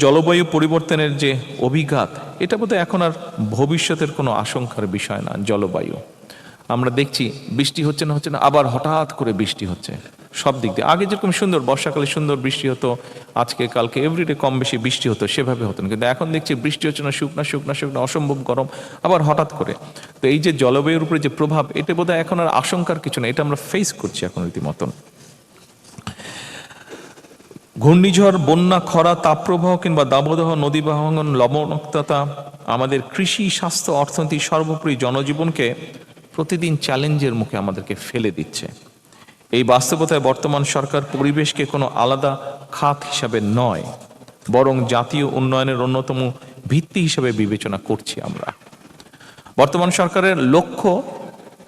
জলবায়ু পরিবর্তনের যে অভিঘাত, এটা বোধহয় এখন আর ভবিষ্যতের কোনো আশঙ্কার বিষয় না। জলবায়ু আমরা দেখছি বৃষ্টি হচ্ছে না, আবার হঠাৎ করে বৃষ্টি হচ্ছে সব দিক দিয়ে। আগে যেরকম সুন্দর বর্ষাকালে সুন্দর বৃষ্টি হতো, আজকে কালকে এভরিডে কম বেশি বৃষ্টি হতো, সেভাবে হতো না। কিন্তু এখন দেখছি বৃষ্টি হচ্ছে না, শুকনা অসম্ভব গরম, আবার হঠাৎ করে। তো এই যে জলবায়ুর উপরে যে প্রভাব, এটা বোধহয় এখন আর আশঙ্কার কিছু না, এটা আমরা ফেস করছি এখন রীতিমতন। ঘূর্ণিঝড়, বন্যা, খরা, তাপপ্রবাহ কিংবা দাবদাহ, নদী ভাঙন, লবণাক্ততা আমাদের কৃষি, স্বাস্থ্য, অর্থনীতি, সর্বোপরি জনজীবনকে প্রতিদিন চ্যালেঞ্জের মুখে আমাদেরকে ফেলে দিচ্ছে। এই বাস্তবতায় বর্তমান সরকার পরিবেশকে কোনো আলাদা খাত হিসাবে নয়, বরং জাতীয় উন্নয়নের অন্যতম ভিত্তি হিসাবে বিবেচনা করছি আমরা। বর্তমান সরকারের লক্ষ্য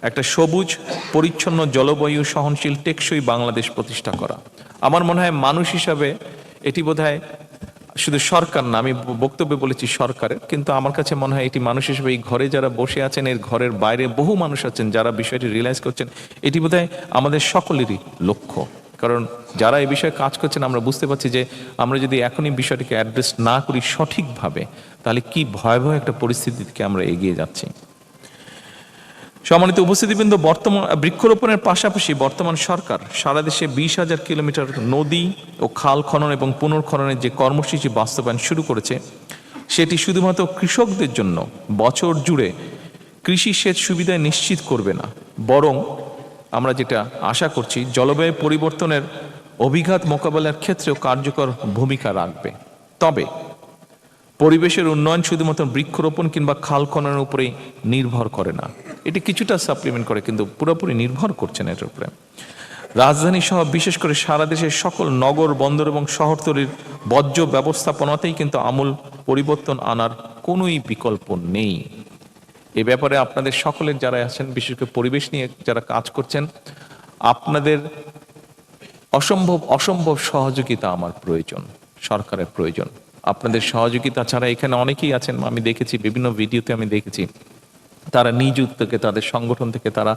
একটা সবুজ, পরিচ্ছন্ন, জলবায়ু সহনশীল, টেকসই বাংলাদেশ প্রতিষ্ঠা করা। আমার মনে হয় মানুষ হিসাবে এটি বোধহয় শুধু সরকার না, আমি বক্তব্যে বলেছি সরকারের, কিন্তু আমার কাছে মনে হয় এটি মানুষ হিসেবে এই ঘরে যারা বসে আছেন, এর ঘরের বাইরে বহু মানুষ আছেন যারা বিষয়টি রিয়েলাইজ করছেন, এটি বোধহয় আমাদের সকলেরই লক্ষ্য। কারণ যারা এই বিষয়ে কাজ করছেন, আমরা বুঝতে পারছি যে আমরা যদি এখনই বিষয়টিকে অ্যাড্রেস না করি সঠিকভাবে, তাহলে কি ভয়াবহ একটা পরিস্থিতিকে আমরা এগিয়ে যাচ্ছি। সম্মানিত উপস্থিতিবৃন্দ, বর্তমান বৃক্ষরোপণের পাশাপাশি বর্তমান সরকার সারা দেশে 20,000 কিলোমিটার নদী ও খাল খনন এবং পুনর্খননের যে কর্মসূচি বাস্তবায়ন শুরু করেছে, সেটি শুধুমাত্র কৃষকদের জন্য বছর জুড়ে কৃষি সেচ সুবিধা নিশ্চিত করবে না, বরং আমরা যেটা আশা করছি জলবায়ু পরিবর্তনের অভিঘাত মোকাবেলার ক্ষেত্রেও কার্যকর ভূমিকা রাখবে। তবে পরিবেশের উন্নয়ন শুধুমাত্র বৃক্ষরোপণ কিংবা খাল খননের উপরেই নির্ভর করে না, এটি কিছুটা সাপ্লিমেন্ট করে, কিন্তু পুরোপুরি নির্ভর করছে না এটার উপরে। রাজধানী সহ বিশেষ করে সারা দেশের সকল নগর, বন্দর এবং শহরতলির বর্জ্য ব্যবস্থাপনাতেই কিন্তু আমূল পরিবর্তন আনার কোনোই বিকল্প নেই। এ ব্যাপারে আপনাদের সকলের যারা আছেন, বিশেষ করে পরিবেশ নিয়ে যারা কাজ করছেন, আপনাদের অসম্ভব সহযোগিতা আমার প্রয়োজন, সরকারের প্রয়োজন। আপনাদের সহযোগিতা ছাড়া এখানে অনেকেই আছেন, আমি দেখেছি বিভিন্ন ভিডিওতে, আমি দেখেছি তারা নিজ উদ্যোগে তাদের সংগঠন থেকে তারা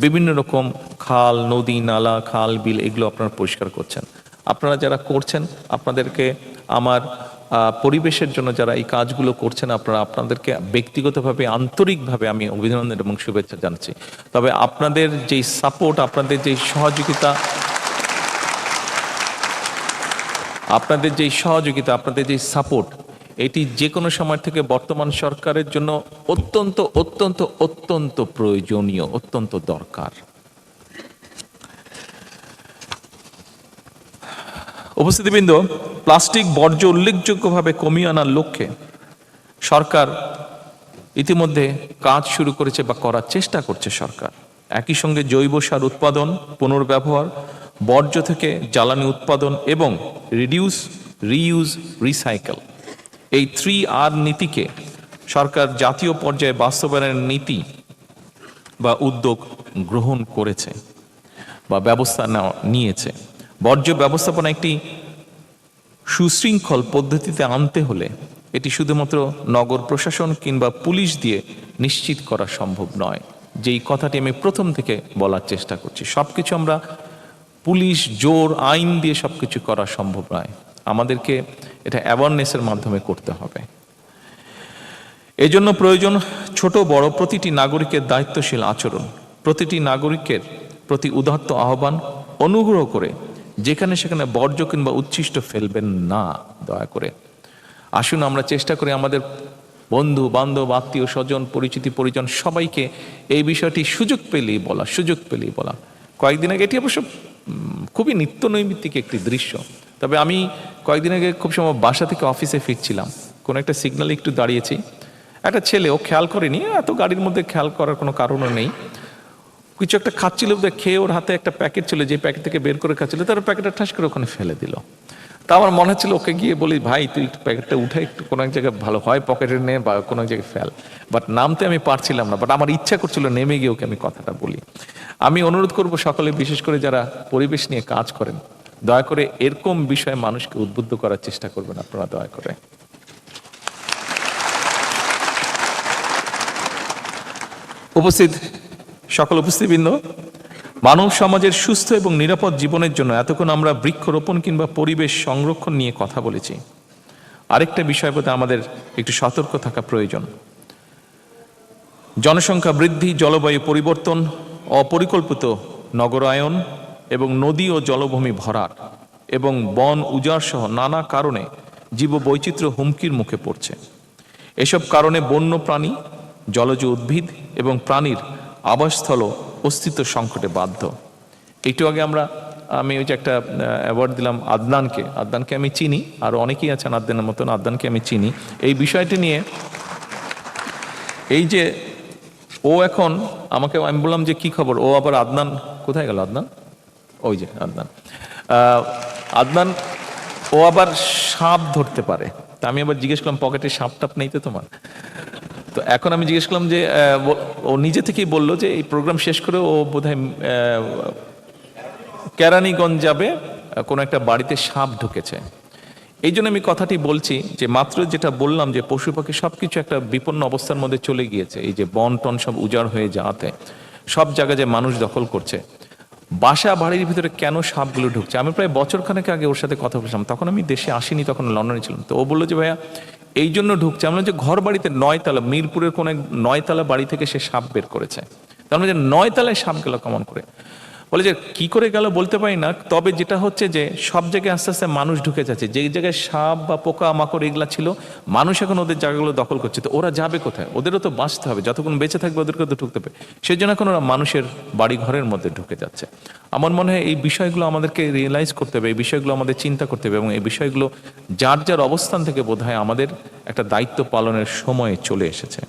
বিভিন্ন রকম খাল, নদী, নালা, খাল, বিল এগুলো আপনারা পরিষ্কার করছেন। আপনারা যারা করছেন, আপনাদেরকে আমার পরিবেশের জন্য যারা এই কাজগুলো করছেন, আপনাদেরকে ব্যক্তিগতভাবে আন্তরিকভাবে আমি অভিনন্দন এবং শুভেচ্ছা জানাচ্ছি। তবে আপনাদের যেই সাপোর্ট, আপনাদের যেই সহযোগিতা, আপনাদের যেই সাপোর্ট, এটি যে কোনো সময় থেকে বর্তমান সরকারের জন্য অত্যন্ত অত্যন্ত অত্যন্ত প্রয়োজনীয়, অত্যন্ত দরকার। উপস্থিতিবৃন্দ, প্লাস্টিক বর্জ্য উল্লেখযোগ্যভাবে কমিয়ে আনার লক্ষ্যে সরকার ইতিমধ্যে কাজ শুরু করেছে বা করার চেষ্টা করছে সরকার। একই সঙ্গে জৈব সার উৎপাদন, পুনর্ব্যবহার, বর্জ্য থেকে জ্বালানি উৎপাদন এবং রিডিউস, রিইউজ, রিসাইকেল, এই 3R নীতিকে সরকার জাতীয় পর্যায়ে বাস্তবায়নের নীতি বা উদ্যোগ গ্রহণ করেছে বা ব্যবস্থা নিয়েছে। বর্জ্য ব্যবস্থাপনা একটি সুশৃঙ্খল পদ্ধতিতে আনতে হলে এটি শুধুমাত্র নগর প্রশাসন কিংবা পুলিশ দিয়ে নিশ্চিত করা সম্ভব নয়। যেই কথাটি আমি প্রথম থেকে বলার চেষ্টা করছি, সবকিছু আমরা পুলিশ, জোর, আইন দিয়ে সবকিছু করা সম্ভব নয়। আমাদেরকে এটা অ্যাওয়ারনেসের মাধ্যমে করতে হবে। এজন্য প্রয়োজন ছোট বড় প্রতিটি নাগরিকের দায়িত্বশীল আচরণ, প্রতিটি নাগরিকের প্রতি উদাত্ত আহ্বান, অনুগ্রহ করে যেখানে সেখানে বর্জ্য কিংবা উচ্ছিষ্ট ফেলবেন না, দয়া করে। আসুন আমরা চেষ্টা করি আমাদের বন্ধু বান্ধব, আত্মীয় স্বজন, পরিজন সবাইকে এই বিষয়টি সুযোগ পেলেই বলা। কয়েকদিন আগে, এটি অবশ্য খুবই নিত্য নৈমিত্তিক একটি দৃশ্য, তবে আমি কয়েকদিন আগে খুব সময় বাসা থেকে অফিসে ফিরছিলাম, কোনো একটা সিগন্যালে একটু দাঁড়িয়েছি, একটা ছেলে, ও খেয়াল করেনি, এত গাড়ির মধ্যে খেয়াল করার কোনো কারণও নেই, কিছু একটা খাচ্ছিল, খেয়ে ওর হাতে একটা প্যাকেট ছিল, যে প্যাকেট থেকে বের করে খাচ্ছিল, তার প্যাকেটটা ঠাস করে ওখানে ফেলে দিল। তা আমার মনে হচ্ছিল ওকে গিয়ে বলি, ভাই তুই প্যাকেটটা উঠে একটু কোনো এক জায়গায় ভালো হয় পকেটে নে বা কোনো এক জায়গায় ফেল, বাট নামতে আমি পারছিলাম না, বাট আমার ইচ্ছা করছিল নেমে গিয়ে ওকে আমি কথাটা বলি। আমি অনুরোধ করব সকলে, বিশেষ করে যারা পরিবেশ নিয়ে কাজ করেন, দয়া করে এরকম বিষয়ে মানুষকে উদ্বুদ্ধ করার চেষ্টা করবেন আপনারা, দয়া করে। সকল উপস্থিতবৃন্দ, মানব সমাজের সুস্থ এবং নিরাপদ জীবনের জন্য এতক্ষণ আমরা বৃক্ষরোপণ কিংবা পরিবেশ সংরক্ষণ নিয়ে কথা বলেছি। আরেকটা বিষয় প্রতি আমাদের একটু সতর্ক থাকা প্রয়োজন। জনসংখ্যা বৃদ্ধি, জলবায়ু পরিবর্তন, অপরিকল্পিত নগরায়ন এবং নদী ও জলভূমি ভরাট এবং বন উজাড় সহ নানা কারণে জীববৈচিত্র্য হুমকির মুখে পড়ছে। এসব কারণে বন্য প্রাণী, জলজ উদ্ভিদ এবং প্রাণীর আবাসস্থল অস্তিত্ব সংকটে বাধ্য। একটু আগে আমি ওই যে একটা অ্যাওয়ার্ড দিলাম আদনানকে আমি চিনি, আর অনেকেই আছেন আদনানের মতন, আদনানকে আমি চিনি। এই বিষয়টি নিয়ে এই যে ও এখন আমি বললাম যে কি খবর, ও আবার আদনান কোথায় গেল? আদনান, ওই যে আদনান ও আবার সাপ ধরতে পারে। তা আমি আবার জিজ্ঞেস করলাম পকেটে সাপ টাপ নেই তো তোমার? তো এখন আমি জিজ্ঞেস করলাম যে ও নিজে থেকেই বললো যে এই প্রোগ্রাম শেষ করে ও বোধহয় কেরানীগঞ্জ যাবে, কোনো একটা বাড়িতে সাপ ঢুকেছে। এই জন্য আমি কথাটি বলছি যে মাত্র যেটা বললাম যে পশু পাখি সবকিছু একটা বিপন্ন অবস্থার মধ্যে চলে গিয়েছে। এই যে বন টন সব উজাড় হয়ে যাওয়াতে সব জায়গায় যে মানুষ দখল করছে, বাসা বাড়ির ভিতরে কেন সাপগুলো ঢুকছে। আমি প্রায় বছরখানেক আগে ওর সাথে কথা বলছিলাম, তখন আমি দেশে আসিনি, তখন লন্ডনে ছিলাম। তো ও বললো যে ভাইয়া এই জন্য ঢুকছে। আমরা যে ঘর বাড়িতে 9 তলা, মিরপুরের কোন 9 তলা বাড়ি থেকে সে সাপ বের করেছে। তার মানে যে 9 তলায় সাপ গেল কেমন করে, বলে যে কি করে গেল বলতে পারি না। তবে যেটা হচ্ছে যে সব জায়গায় আস্তে আস্তে মানুষ ঢুকে যাচ্ছে, যে জায়গায় সাপ বা পোকা মাকড় এগুলা ছিল, মানুষ এখন ওদের জায়গাগুলো দখল করছে। তো ওরা যাবে কোথায়? ওদেরও তো বাঁচতে হবে, যতক্ষণ বেঁচে থাকবে ওদেরকে তো ঢুকতে হবে। সেই জন্য এখন ওরা মানুষের বাড়ি ঘরের মধ্যে ঢুকে যাচ্ছে। আমার মনে হয় এই বিষয়গুলো আমাদেরকে রিয়েলাইজ করতে হবে, এই বিষয়গুলো আমাদের চিন্তা করতে হবে, এবং এই বিষয়গুলো যার যার অবস্থান থেকে বোধহয় আমাদের একটা দায়িত্ব পালনের সময় চলে এসেছে।